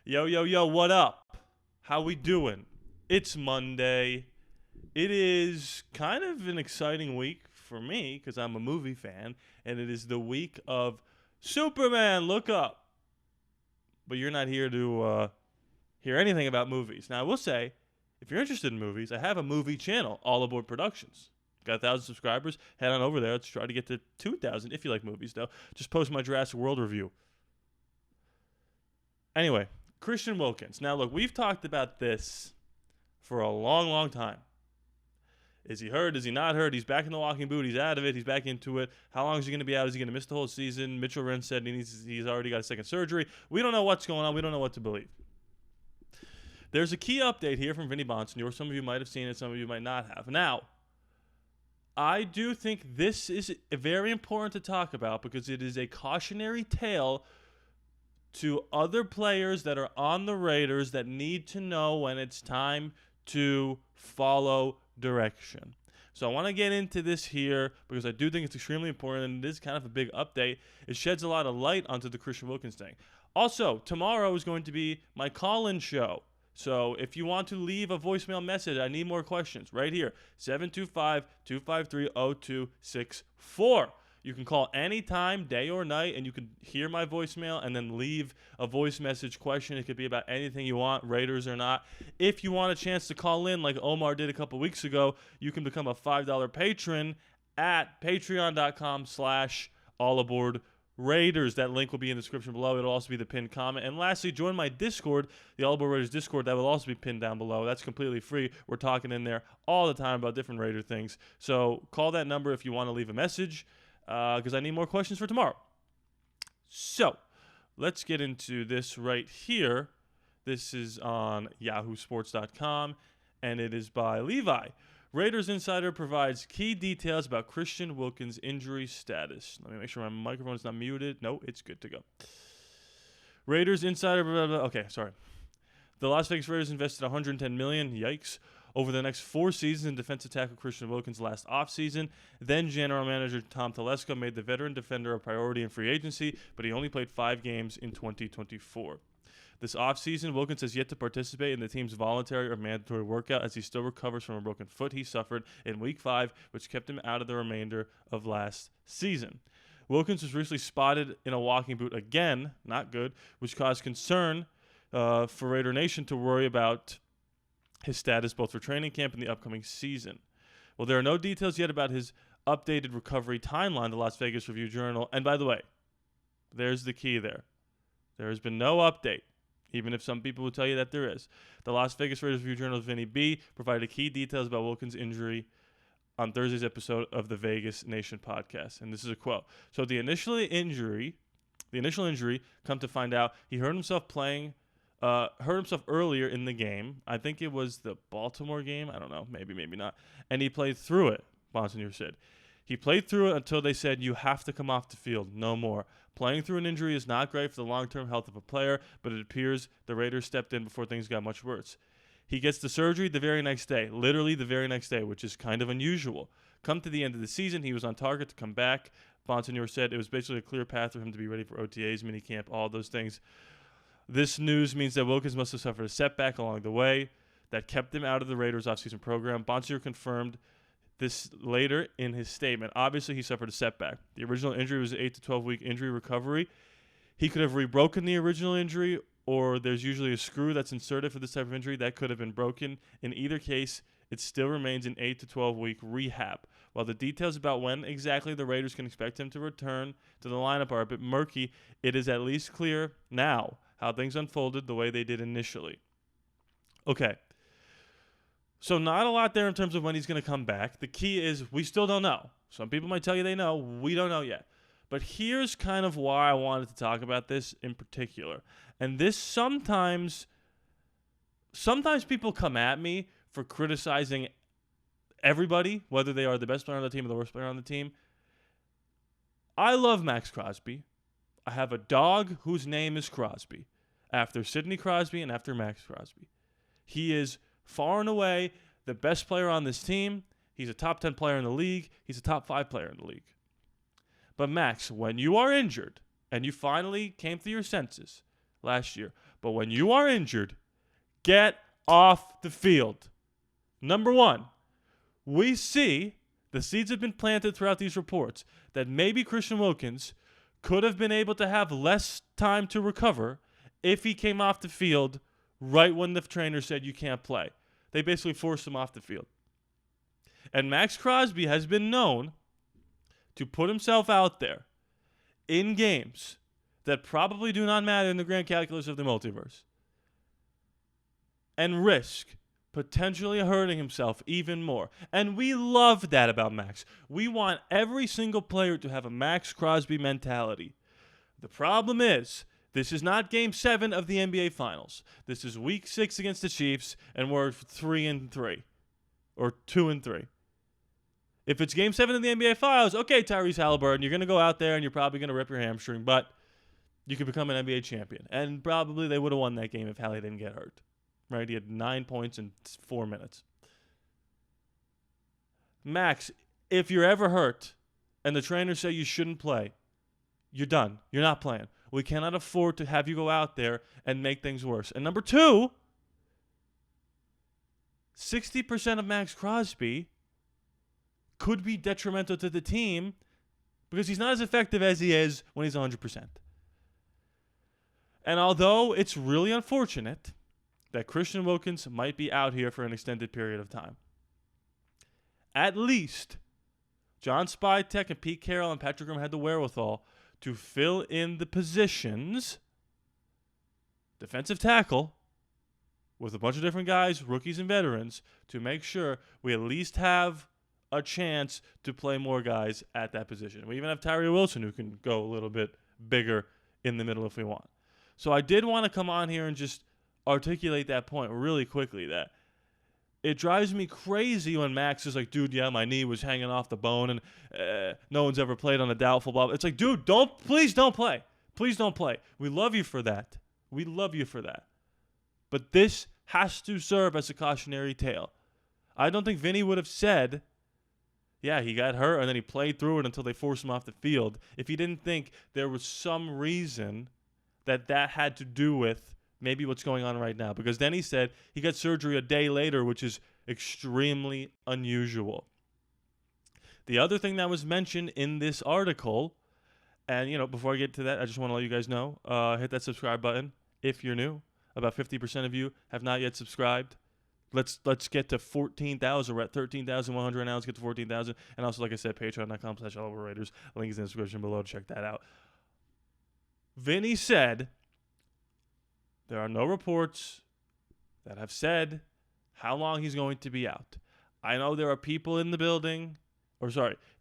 Yo, what up? How we doing? It's Monday. It is kind of an exciting week for me because I'm a movie fan, and it is the week of Superman Look Up. But you're not here to hear anything about movies. Now, I will say, if you're interested in movies, I have a movie channel, ALLaBorde Productions. Got 1,000 subscribers. Head on over there. Let's try to get to 2,000 if you like movies, though. Just post my Jurassic World review. Anyway, Christian Wilkins. Now, look, we've talked about this for a long, long time. Is he hurt? Is he not hurt? He's back in the walking boot. He's out of it. He's back into it. How long is he going to be out? Is he going to miss the whole season? Mitchell Wren said he's already got a second surgery. We don't know what's going on. We don't know what to believe. There's a key update here from Vinny Bonsignor. Some of you might have seen it. Some of you might not have. Now, I do think this is very important to talk about because it is a cautionary tale to other players that are on the Raiders that need to know when it's time to follow direction. So I want to get into this here because I do think it's extremely important, and it is kind of a big update. It sheds a lot of light onto the Christian Wilkins thing. Also, tomorrow is going to be my call-in show. So if you want to leave a voicemail message, I need more questions right here, 725-253-0264. You can call anytime, day or night, and you can hear my voicemail and then leave a voice message question. It could be about anything you want, Raiders or not. If you want a chance to call in like Omar did a couple weeks ago, you can become a $5 patron at patreon.com/ALLaBorde Raiders. That link will be in the description below. It'll also be the pinned comment. And lastly, join my Discord, the ALLaBorde Raiders Discord. That will also be pinned down below. That's completely free. We're talking in there all the time about different Raider things. So call that number if you want to leave a message. Because I need more questions for tomorrow. So, let's get into this right here. This is on yahoosports.com, and it is by Levi. Raiders Insider provides key details about Christian Wilkins' injury status. Let me make sure my microphone is not muted. No, it's good to go. Raiders Insider, okay, sorry. The Las Vegas Raiders invested $110 million, yikes, over the next 4 seasons in defensive tackle Christian Wilkins last offseason. Then general manager Tom Telesco made the veteran defender a priority in free agency, but he only played 5 games in 2024. This offseason, Wilkins has yet to participate in the team's voluntary or mandatory workout as he still recovers from a broken foot he suffered in Week 5, which kept him out of the remainder of last season. Wilkins was recently spotted in a walking boot again, not good, which caused concern for Raider Nation to worry about his status both for training camp and the upcoming season. Well, there are no details yet about his updated recovery timeline, the Las Vegas Review-Journal. And by the way, there's the key there. There has been no update, even if some people will tell you that there is. The Las Vegas Raiders Review-Journal's Vinny B provided key details about Wilkins' injury on Thursday's episode of the Vegas Nation podcast. And this is a quote. So the initial injury, come to find out, he hurt himself earlier in the game. I think it was the Baltimore game. I don't know. Maybe not. And he played through it, Bonsignor said. He played through it until they said, you have to come off the field. No more. Playing through an injury is not great for the long-term health of a player, but it appears the Raiders stepped in before things got much worse. He gets the surgery the very next day, literally the very next day, which is kind of unusual. Come to the end of the season, he was on target to come back. Bonsignor said it was basically a clear path for him to be ready for OTAs, minicamp, all those things. This news means that Wilkins must have suffered a setback along the way that kept him out of the Raiders' offseason program. Bonsignor confirmed this later in his statement. Obviously, he suffered a setback. The original injury was an 8 to 12-week injury recovery. He could have rebroken the original injury, or there's usually a screw that's inserted for this type of injury that could have been broken. In either case, it still remains an 8 to 12-week rehab. While the details about when exactly the Raiders can expect him to return to the lineup are a bit murky, it is at least clear now how things unfolded the way they did initially. Okay. So not a lot there in terms of when he's going to come back. The key is we still don't know. Some people might tell you they know. We don't know yet. But here's kind of why I wanted to talk about this in particular. And this sometimes people come at me for criticizing everybody, whether they are the best player on the team or the worst player on the team. I love Max Crosby. I have a dog whose name is Crosby, after Sidney Crosby and after Max Crosby. He is far and away the best player on this team. He's a top 10 player in the league. He's a top 5 player in the league. But Max, when you are injured and you finally came to your senses last year, But when you are injured, get off the field. Number one, we see the seeds have been planted throughout these reports that maybe Christian Wilkins could have been able to have less time to recover if he came off the field right when the trainer said you can't play. They basically forced him off the field. And Max Crosby has been known to put himself out there in games that probably do not matter in the grand calculus of the multiverse and risk potentially hurting himself even more. And we love that about Max. We want every single player to have a Max Crosby mentality. The problem is, this is not Game 7 of the NBA Finals. This is Week 6 against the Chiefs, and we're 3-3. Or 2-3. If it's Game 7 of the NBA Finals, okay, Tyrese Halliburton, you're going to go out there and you're probably going to rip your hamstring, but you could become an NBA champion. And probably they would have won that game if Hallie didn't get hurt. Right? He had 9 points in 4 minutes. Max, if you're ever hurt and the trainers say you shouldn't play, you're done. You're not playing. We cannot afford to have you go out there and make things worse. And number two, 60% of Max Crosby could be detrimental to the team because he's not as effective as he is when he's 100%. And although it's really unfortunate that Christian Wilkins might be out here for an extended period of time, at least John Spytek and Pete Carroll and Patrick Graham had the wherewithal to fill in the positions, defensive tackle, with a bunch of different guys, rookies and veterans, to make sure we at least have a chance to play more guys at that position. We even have Tyree Wilson who can go a little bit bigger in the middle if we want. So I did want to come on here and just articulate that point really quickly, that it drives me crazy when Max is like, dude, yeah, my knee was hanging off the bone and no one's ever played on a doubtful ball. It's like, dude, please don't play. Please don't play. We love you for that. We love you for that. But this has to serve as a cautionary tale. I don't think Vinny would have said, yeah, he got hurt and then he played through it until they forced him off the field, if he didn't think there was some reason that had to do with maybe what's going on right now. Because then he said he got surgery a day later, which is extremely unusual. The other thing that was mentioned in this article, and before I get to that, I just want to let you guys know, hit that subscribe button if you're new. About 50% of you have not yet subscribed. Let's get to 14,000. We're at 13,100 now. Let's get to 14,000. And also, like I said, patreon.com/ALLaBorde Raiders. Link is in the description below to check that out. Vinny said there are no reports that have said how long he's going to be out. I know there are people in the building,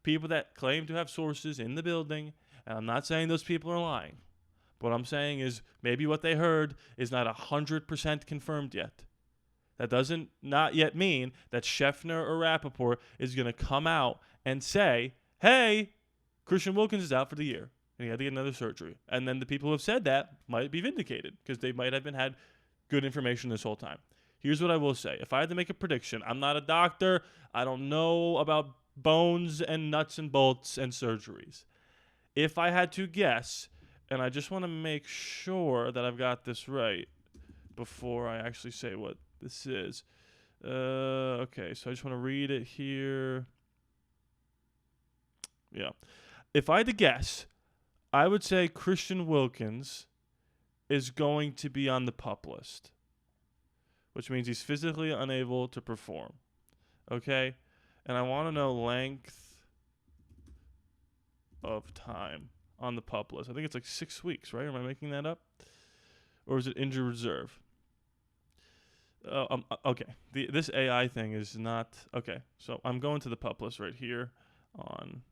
people that claim to have sources in the building, and I'm not saying those people are lying. What I'm saying is maybe what they heard is not 100% confirmed yet. That doesn't not yet mean that Scheffner or Rappaport is going to come out and say, hey, Christian Wilkins is out for the year and he had to get another surgery. And then the people who have said that might be vindicated because they might have had good information this whole time. Here's what I will say. If I had to make a prediction, I'm not a doctor. I don't know about bones and nuts and bolts and surgeries. If I had to guess, and I just want to make sure that I've got this right before I actually say what this is. Okay, so I just want to read it here. Yeah. If I had to guess, I would say Christian Wilkins is going to be on the PUP list, which means he's physically unable to perform. Okay? And I want to know length of time on the PUP list. I think it's like 6 weeks, right? Am I making that up? Or is it injury reserve? Okay. This AI thing is not... Okay, so I'm going to the PUP list right here on...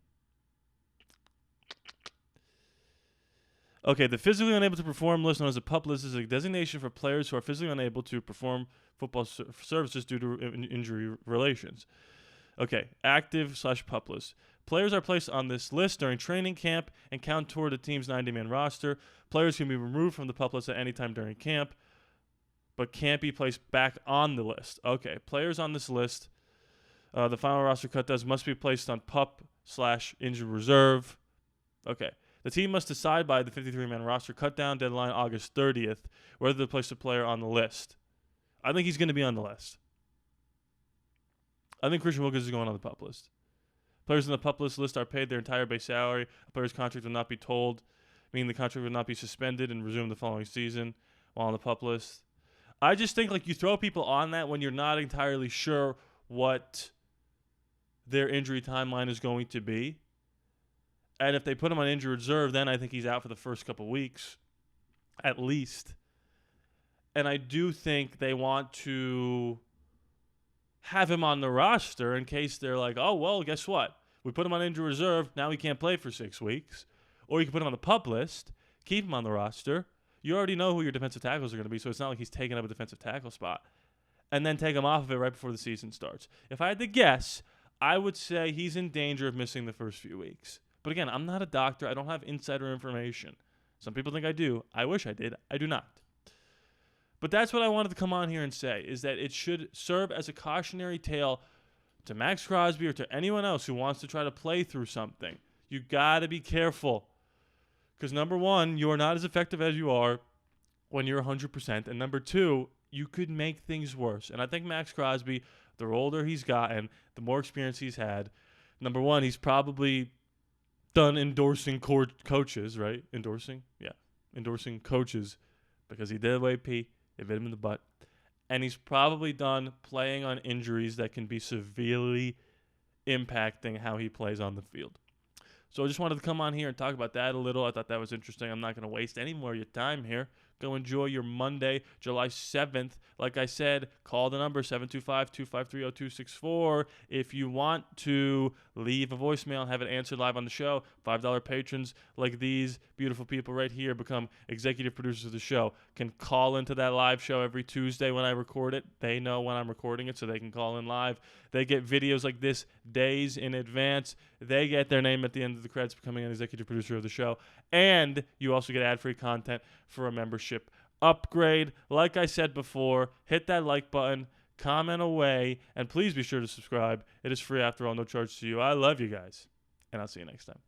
Okay, the physically unable to perform list known as a PUP list is a designation for players who are physically unable to perform football services due to injury relations. Okay, active/PUP list. Players are placed on this list during training camp and count toward the team's 90-man roster. Players can be removed from the PUP list at any time during camp, but can't be placed back on the list. Okay, players on this list, the final roster cut must be placed on PUP/injured reserve. Okay, The team must decide by the 53-man roster cut-down deadline August 30th whether to place a player on the list. I think he's going to be on the list. I think Christian Wilkins is going on the PUP list. Players on the PUP list are paid their entire base salary. A player's contract will not be told, meaning the contract will not be suspended and resume the following season while on the PUP list. I just think you throw people on that when you're not entirely sure what their injury timeline is going to be. And if they put him on injured reserve, then I think he's out for the first couple weeks, at least. And I do think they want to have him on the roster in case they're like, oh, well, guess what? We put him on injured reserve. Now he can't play for 6 weeks. Or you can put him on the PUP list, keep him on the roster. You already know who your defensive tackles are going to be, so it's not like he's taking up a defensive tackle spot. And then take him off of it right before the season starts. If I had to guess, I would say he's in danger of missing the first few weeks. But again, I'm not a doctor. I don't have insider information. Some people think I do. I wish I did. I do not. But that's what I wanted to come on here and say, is that it should serve as a cautionary tale to Max Crosby or to anyone else who wants to try to play through something. You got to be careful. Because number one, you are not as effective as you are when you're 100%. And number two, you could make things worse. And I think Max Crosby, the older he's gotten, the more experience he's had, number one, he's probably done endorsing coaches, right? Endorsing coaches because he did away P. It bit him in the butt. And he's probably done playing on injuries that can be severely impacting how he plays on the field. So I just wanted to come on here and talk about that a little. I thought that was interesting. I'm not going to waste any more of your time here. Go enjoy your Monday, July 7th. Like I said, call the number 725-253-0264 if you want to leave a voicemail and have it answered live on the show. $5 patrons like these beautiful people right here become executive producers of the show. Can call into that live show every Tuesday when I record it. They know when I'm recording it, so they can call in live. They get videos like this days in advance. They get their name at the end of the credits becoming an executive producer of the show. And you also get ad-free content for a membership upgrade. Like I said before, hit that like button, comment away, and please be sure to subscribe. It is free after all, no charge to you. I love you guys, and I'll see you next time.